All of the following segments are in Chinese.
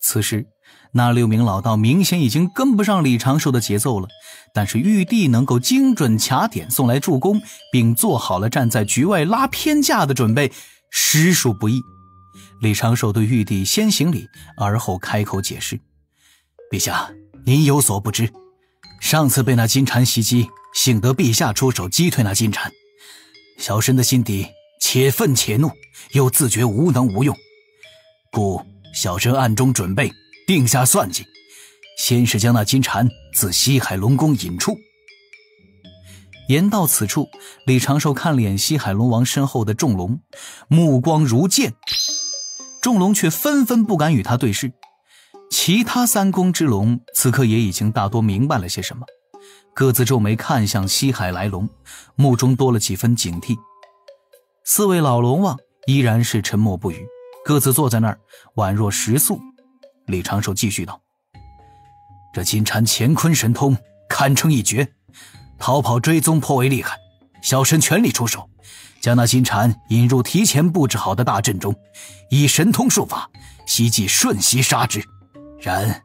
此时那6名老道明显已经跟不上李长寿的节奏了，但是玉帝能够精准卡点送来助攻，并做好了站在局外拉偏架的准备，实属不易。李长寿对玉帝先行礼，而后开口解释：陛下，您有所不知，上次被那金蝉袭击，幸得陛下出手击退那金蝉，小神的心底且愤且怒，又自觉无能无用，故小神暗中准备，定下算计，先是将那金蝉自西海龙宫引出。言到此处，李长寿看脸西海龙王身后的众龙，目光如剑，众龙却纷纷不敢与他对视。其他3宫之龙此刻也已经大多明白了些什么，各自皱眉看向西海来龙，目中多了几分警惕。4位老龙王依然是沉默不语，各自坐在那儿宛若石塑。李长寿继续道：这金蝉乾坤神通堪称一绝，逃跑追踪颇为厉害，小神全力出手，将那金蝉引入提前布置好的大阵中，以神通术法希冀瞬息杀之。然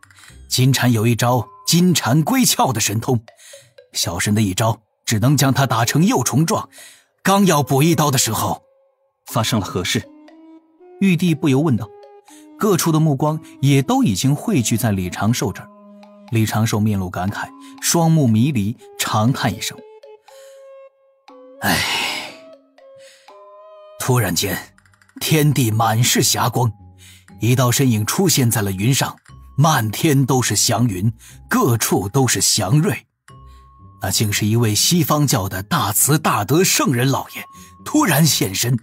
金蝉有一招金蝉归鞘的神通，小神的一招只能将它打成幼虫状，刚要补一刀的时候，发生了何事？玉帝不由问道。各处的目光也都已经汇聚在李长寿这儿。李长寿面露感慨，双目迷离，长叹一声：唉。突然间，天地满是霞光，一道身影出现在了云上，漫天都是祥云，各处都是祥瑞。那竟是一位西方教的大慈大德圣人老爷突然现身，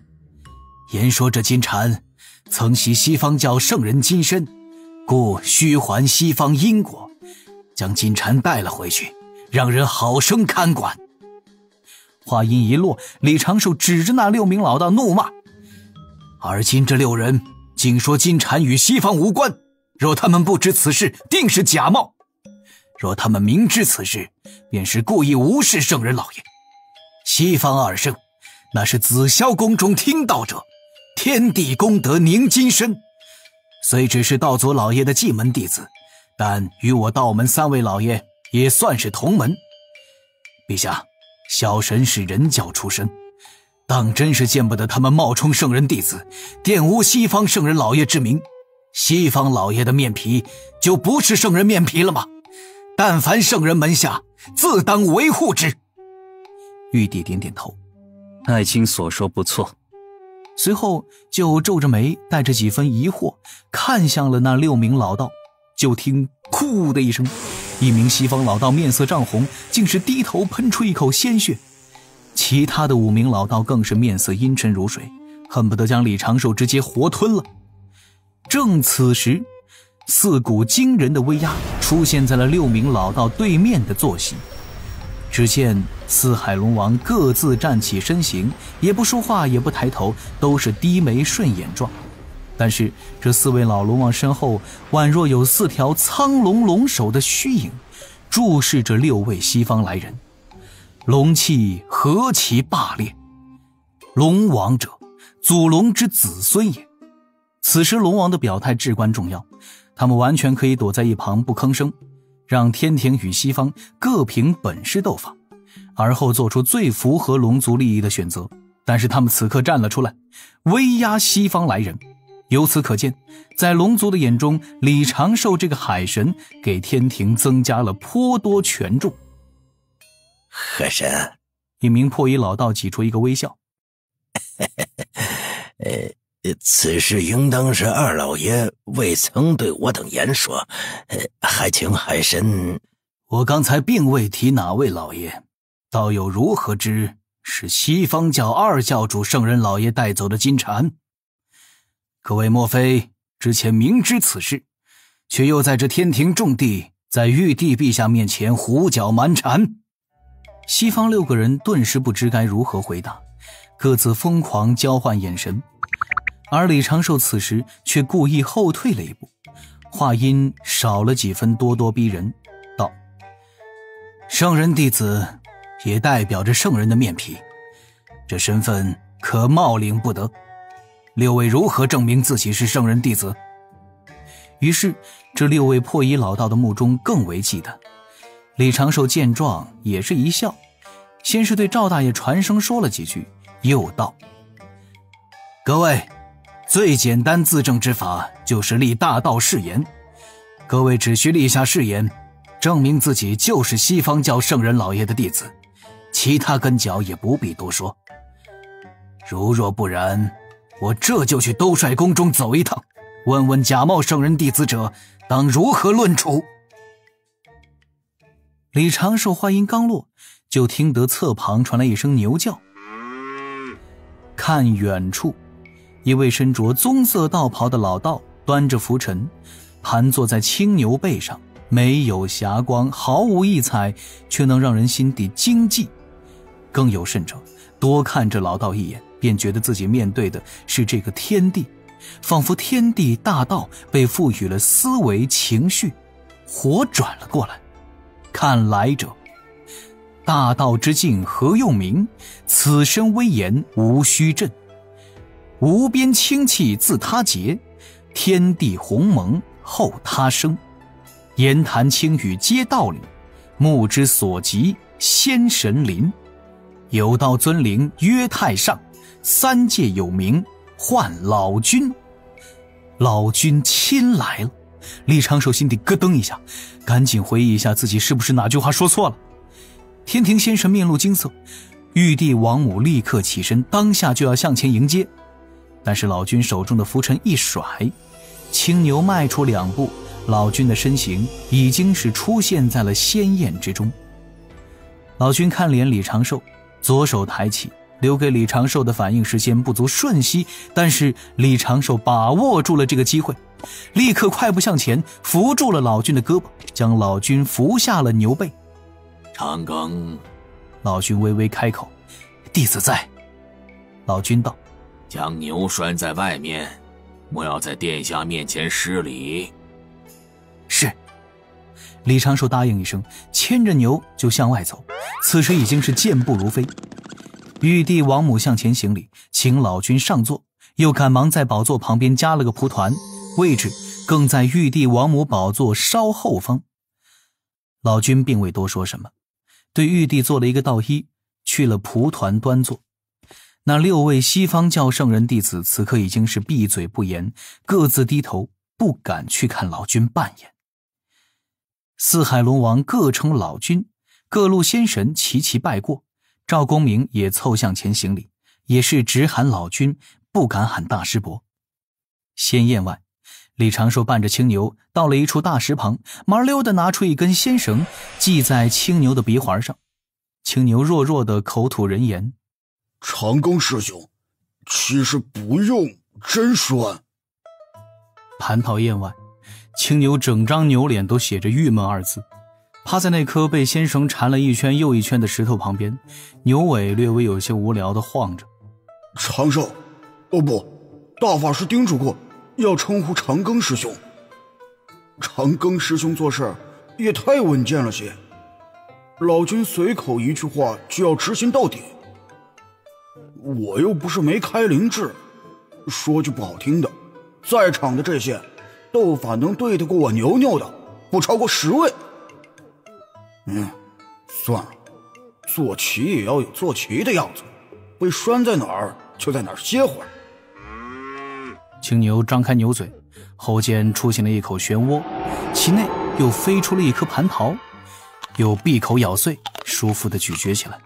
言说这金蝉曾袭西方教圣人金身，故须还西方因果，将金蝉带了回去，让人好生看管。话音一落，李长寿指着那6名老道怒骂：而今这6人竟说金蝉与西方无关，若他们不知此事，定是假冒；若他们明知此事，便是故意无视圣人老爷。西方2圣，那是紫霄宫中听道者，天地功德凝金身，虽只是道祖老爷的继门弟子，但与我道门3位老爷也算是同门。陛下，小神是人教出身，当真是见不得他们冒充圣人弟子，玷污西方圣人老爷之名。西方老爷的面皮就不是圣人面皮了吗？但凡圣人门下，自当维护之。玉帝点点头，爱卿所说不错。随后就皱着眉，带着几分疑惑看向了那6名老道。就听哭的一声，一名西方老道面色涨红，竟是低头喷出一口鲜血。其他的5名老道更是面色阴沉如水，恨不得将李长寿直接活吞了。正此时，4股惊人的威压出现在了6名老道对面的坐席。只见4海龙王各自站起身形，也不说话，也不抬头，都是低眉顺眼状。但是这4位老龙王身后，宛若有4条苍龙龙首的虚影，注视着6位西方来人。龙气何其霸烈！龙王者，祖龙之子孙也。此时龙王的表态至关重要，他们完全可以躲在一旁不吭声，让天庭与西方各凭本事斗法，而后做出最符合龙族利益的选择。但是他们此刻站了出来，威压西方来人。由此可见，在龙族的眼中，李长寿这个海神给天庭增加了颇多权重。和神，一名破衣老道挤出一个微笑。此事应当是二老爷未曾对我等言说，还请海神。我刚才并未提哪位老爷，道友如何知是西方教2教主圣人老爷带走的金蝉？各位莫非之前明知此事，却又在这天庭重地，在玉帝陛下面前胡搅蛮缠？西方6个人顿时不知该如何回答，各自疯狂交换眼神。而李长寿此时却故意后退了一步，话音少了几分咄咄逼人，道：圣人弟子也代表着圣人的面皮，这身份可冒领不得。6位如何证明自己是圣人弟子？于是这6位破衣老道的目中更为忌惮。李长寿见状也是一笑，先是对赵大爷传声说了几句，又道：各位，最简单自证之法就是立大道誓言，各位只需立下誓言，证明自己就是西方教圣人老爷的弟子，其他根脚也不必多说。如若不然，我这就去兜率宫中走一趟，问问假冒圣人弟子者当如何论处。李长寿话音刚落，就听得侧旁传来一声牛叫。看远处，一位身着棕色道袍的老道端着拂尘，盘坐在青牛背上，没有霞光，毫无异彩，却能让人心底惊悸。更有甚者，多看这老道一眼，便觉得自己面对的是这个天地，仿佛天地大道被赋予了思维情绪，活转了过来。看来者，大道之境何用名？此身威严无虚振，无边清气自他结，天地鸿蒙后他生。言谈轻语皆道理，目之所及先神临。有道尊灵曰太上，三界有名唤老君。老君亲来了。李长寿心底咯噔一下，赶紧回忆一下自己是不是哪句话说错了。天庭先生面露惊色，玉帝王母立刻起身，当下就要向前迎接。但是老君手中的拂尘一甩，青牛迈出2步，老君的身形已经是出现在了仙宴之中。老君看脸李长寿，左手抬起，留给李长寿的反应时间不足瞬息，但是李长寿把握住了这个机会，立刻快步向前，扶住了老君的胳膊，将老君扶下了牛背。长庚，老君微微开口：弟子在。老君道：将牛拴在外面，莫要在殿下面前失礼。是。李长寿答应一声，牵着牛就向外走，此时已经是健步如飞。玉帝王母向前行礼，请老君上座，又赶忙在宝座旁边加了个蒲团，位置更在玉帝王母宝座稍后方。老君并未多说什么，对玉帝做了一个道揖，去了蒲团端坐。那6位西方教圣人弟子此刻已经是闭嘴不言，各自低头，不敢去看老君半眼。四海龙王各称老君，各路仙神齐齐拜过，赵公明也凑向前行礼，也是直喊老君，不敢喊大师伯。仙宴外，李长寿伴着青牛到了一处大石旁，麻溜地拿出一根仙绳系在青牛的鼻环上。青牛弱弱的口吐人言：长庚师兄，其实不用，真栓。蟠桃宴外，青牛整张牛脸都写着郁闷2字，趴在那颗被仙绳缠了一圈又一圈的石头旁边，牛尾略微有些无聊地晃着。长寿，哦不，大法师叮嘱过要称呼长庚师兄。长庚师兄做事也太稳健了些，老君随口一句话就要执行到底。我又不是没开灵智，说句不好听的，在场的这些斗法能对得过我牛牛的不超过10位。算了，坐骑也要有坐骑的样子，被拴在哪儿就在哪儿歇会儿。青牛张开牛嘴，后间出现了一口漩涡，其内又飞出了一颗蟠桃，又闭口咬碎，舒服地咀嚼起来。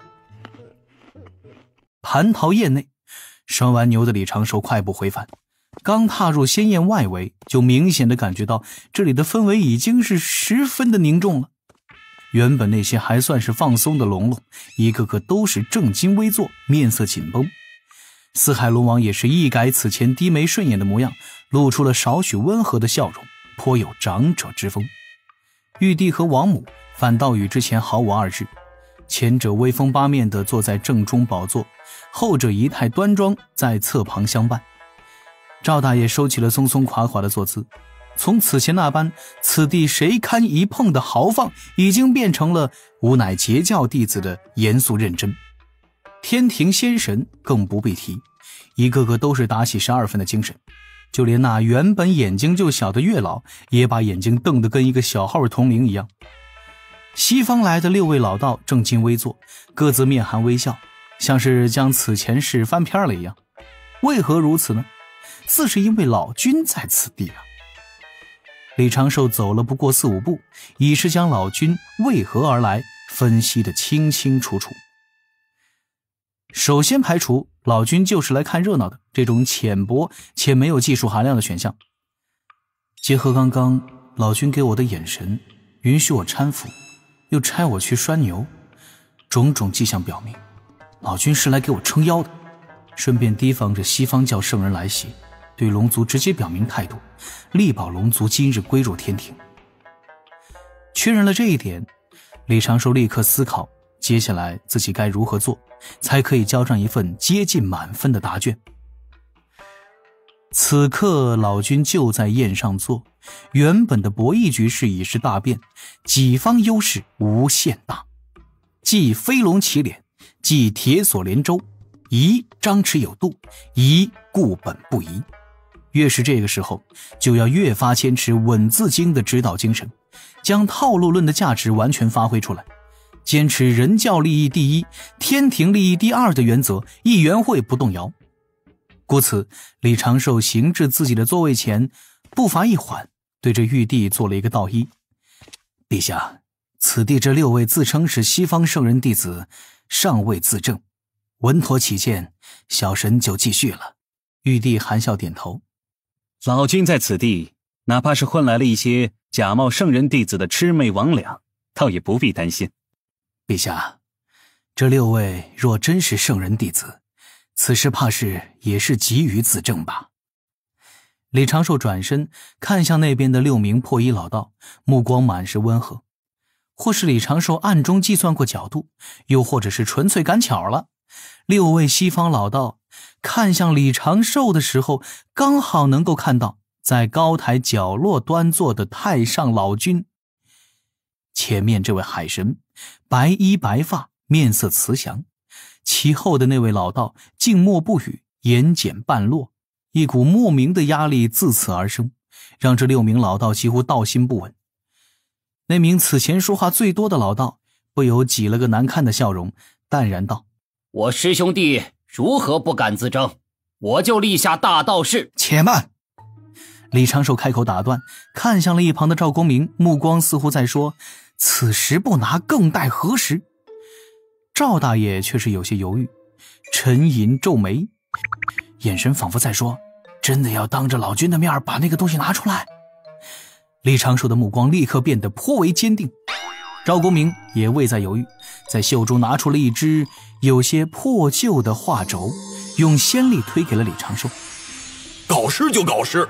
蟠桃宴内，拴完牛的李长寿快步回返，刚踏入仙宴外围，就明显地感觉到这里的氛围已经是十分的凝重了。原本那些还算是放松的龙龙，一个个都是正襟危坐，面色紧绷。四海龙王也是一改此前低眉顺眼的模样，露出了少许温和的笑容，颇有长者之风。玉帝和王母反倒与之前毫无二致，前者威风八面地坐在正中宝座，后者仪态端庄，在侧旁相伴。赵大爷收起了松松垮垮的坐姿，从此前那般此地谁堪一碰的豪放，已经变成了吾乃截教弟子的严肃认真。天庭仙神更不必提，一个个都是打起12分的精神，就连那原本眼睛就小的月老也把眼睛瞪得跟一个小号铜铃一样。西方来的6位老道正襟危坐，各自面含微笑，像是将此前事翻篇了一样。为何如此呢？自是因为老君在此地啊。李长寿走了不过4、5步，已是将老君为何而来分析得清清楚楚。首先排除老君就是来看热闹的这种浅薄且没有技术含量的选项。结合刚刚老君给我的眼神，允许我搀扶，又差我去拴牛，种种迹象表明老君是来给我撑腰的，顺便提防着西方教圣人来袭，对龙族直接表明态度，力保龙族今日归入天庭。确认了这一点，李长寿立刻思考接下来自己该如何做，才可以交上一份接近满分的答卷。此刻老君就在宴上坐，原本的博弈局势已是大变，己方优势无限大，既飞龙起脸，既铁锁连舟，宜张弛有度，宜固本不移。越是这个时候，就要越发坚持稳字经的指导精神，将套路论的价值完全发挥出来，坚持人教利益第一，天庭利益第二的原则，一元会不动摇。故此，李长寿行至自己的座位前，步伐一缓，对着玉帝做了一个道揖：“陛下，此地这6位自称是西方圣人弟子，尚未自证，稳妥起见，小神就继续了。”玉帝含笑点头：“老君在此地，哪怕是混来了一些假冒圣人弟子的魑魅魍魉，倒也不必担心。陛下，这6位若真是圣人弟子，此事怕是也是急于自证吧。”李长寿转身看向那边的6名破衣老道，目光满是温和。或是李长寿暗中计算过角度，又或者是纯粹赶巧了。6位西方老道看向李长寿的时候，刚好能够看到在高台角落端坐的太上老君。前面这位海神白衣白发，面色慈祥，其后的那位老道静默不语，眼睑半落，一股莫名的压力自此而生，让这6名老道几乎道心不稳。那名此前说话最多的老道不由挤了个难看的笑容，淡然道：“我师兄弟如何不敢自证？我就立下大道誓。”且慢！李长寿开口打断，看向了一旁的赵公明，目光似乎在说：“此时不拿，更待何时？”赵大爷却是有些犹豫，沉吟皱眉，眼神仿佛在说：“真的要当着老君的面把那个东西拿出来？”李长寿的目光立刻变得颇为坚定。赵公明也未再犹豫，在袖中拿出了一只有些破旧的画轴，用仙力推给了李长寿。“搞事就搞事！”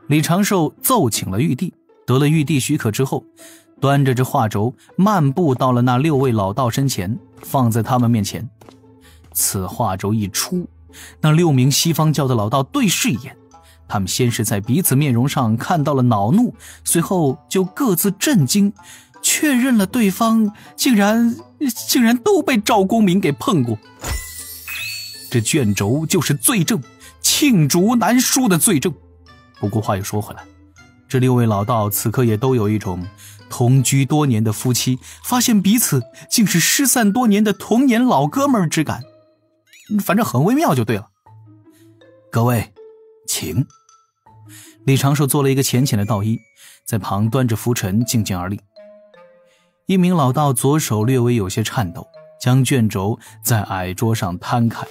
李长寿奏请了玉帝，得了玉帝许可之后，端着这画轴漫步到了那6位老道身前，放在他们面前。此画轴一出，那6名西方教的老道对视一眼，他们先是在彼此面容上看到了恼怒，随后就各自震惊，确认了对方竟然都被赵公明给碰过。这卷轴就是罪证，罄竹难书的罪证。不过话又说回来，这6位老道此刻也都有一种同居多年的夫妻发现彼此竟是失散多年的童年老哥们之感，反正很微妙就对了。各位请。李长寿做了一个浅浅的道揖，在旁端着拂尘静静而立。一名老道左手略微有些颤抖，将卷轴在矮桌上摊开，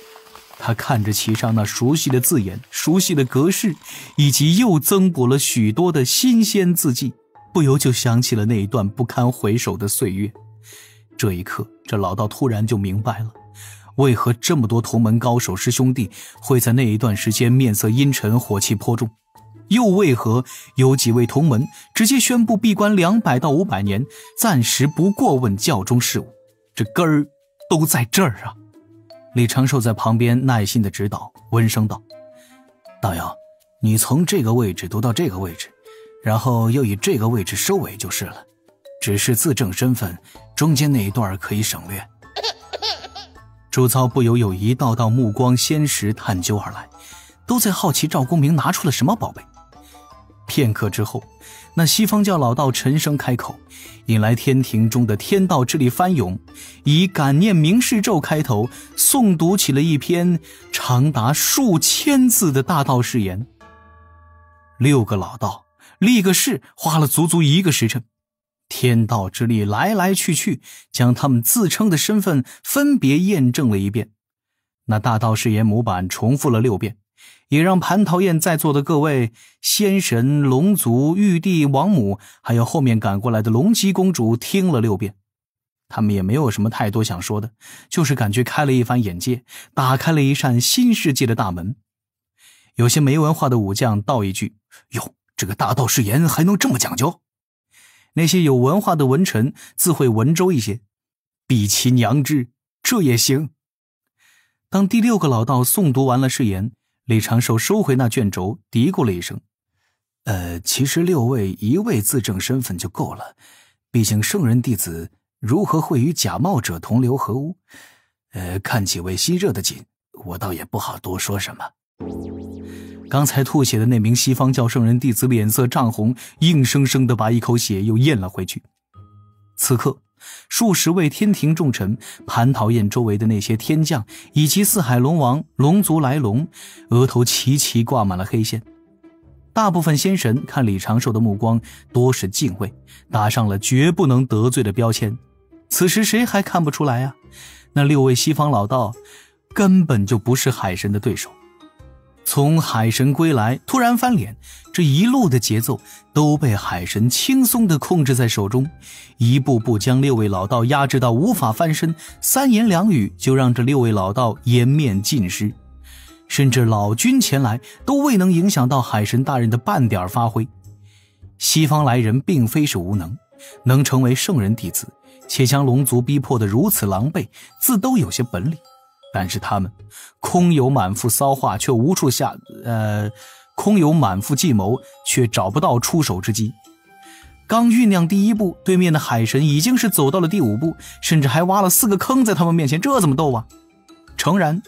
他看着其上那熟悉的字眼，熟悉的格式，以及又增补了许多的新鲜字迹，不由就想起了那一段不堪回首的岁月。这一刻，这老道突然就明白了，为何这么多同门高手师兄弟会在那一段时间面色阴沉，火气颇重，又为何有几位同门直接宣布闭关200到500年，暂时不过问教中事务，这根儿都在这儿啊。李长寿在旁边耐心的指导，温声道：“道友，你从这个位置读到这个位置，然后又以这个位置收尾就是了，只是自证身份，中间那一段可以省略。”周操不由有一道道目光仙识探究而来，都在好奇赵公明拿出了什么宝贝。片刻之后，那西方教老道沉声开口，引来天庭中的天道之力翻涌，以感念明示咒开头，诵读起了一篇长达数千字的大道誓言。6个老道立个誓，花了足足1个时辰，天道之力来来去去，将他们自称的身份分别验证了一遍。那大道誓言模板重复了6遍，也让蟠桃宴在座的各位仙神、龙族、玉帝、王母，还有后面赶过来的龙姬公主听了6遍。他们也没有什么太多想说的，就是感觉开了一番眼界，打开了一扇新世界的大门。有些没文化的武将道一句：哟，这个大道誓言还能这么讲究？那些有文化的文臣自会文绉一些，比其娘之，这也行。当第6个老道诵读完了誓言，李长寿收回那卷轴，嘀咕了一声：其实6位1位自证身份就够了，毕竟圣人弟子如何会与假冒者同流合污？看几位心热的紧，我倒也不好多说什么。刚才吐血的那名西方教圣人弟子脸色涨红，硬生生地把一口血又咽了回去。此刻数十位天庭重臣、蟠桃宴周围的那些天将以及四海龙王、龙族来龙，额头齐齐挂满了黑线。大部分仙神看李长寿的目光多是敬畏，打上了绝不能得罪的标签。此时谁还看不出来啊？那6位西方老道根本就不是海神的对手。从海神归来突然翻脸，这一路的节奏都被海神轻松地控制在手中，一步步将6位老道压制到无法翻身，3言2语就让这6位老道颜面尽失。甚至老君前来都未能影响到海神大人的半点发挥。西方来人并非是无能，能成为圣人弟子，且将龙族逼迫得如此狼狈，自都有些本领。但是他们空有满腹骚话，却无处空有满腹计谋，却找不到出手之机。刚酝酿第1步，对面的海神已经是走到了第5步，甚至还挖了4个坑在他们面前，这怎么斗啊？诚然，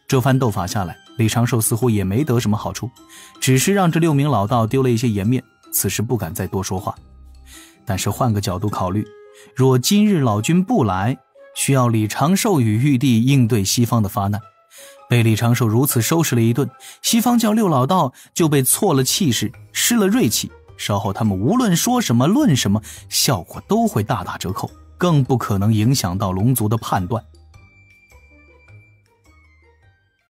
这番斗法下来，李长寿似乎也没得什么好处，只是让这6名老道丢了一些颜面，此时不敢再多说话。但是换个角度考虑，若今日老君不来，需要李长寿与玉帝应对西方的发难，被李长寿如此收拾了一顿，西方教6老道就被挫了气势，失了锐气，稍后他们无论说什么论什么，效果都会大打折扣，更不可能影响到龙族的判断。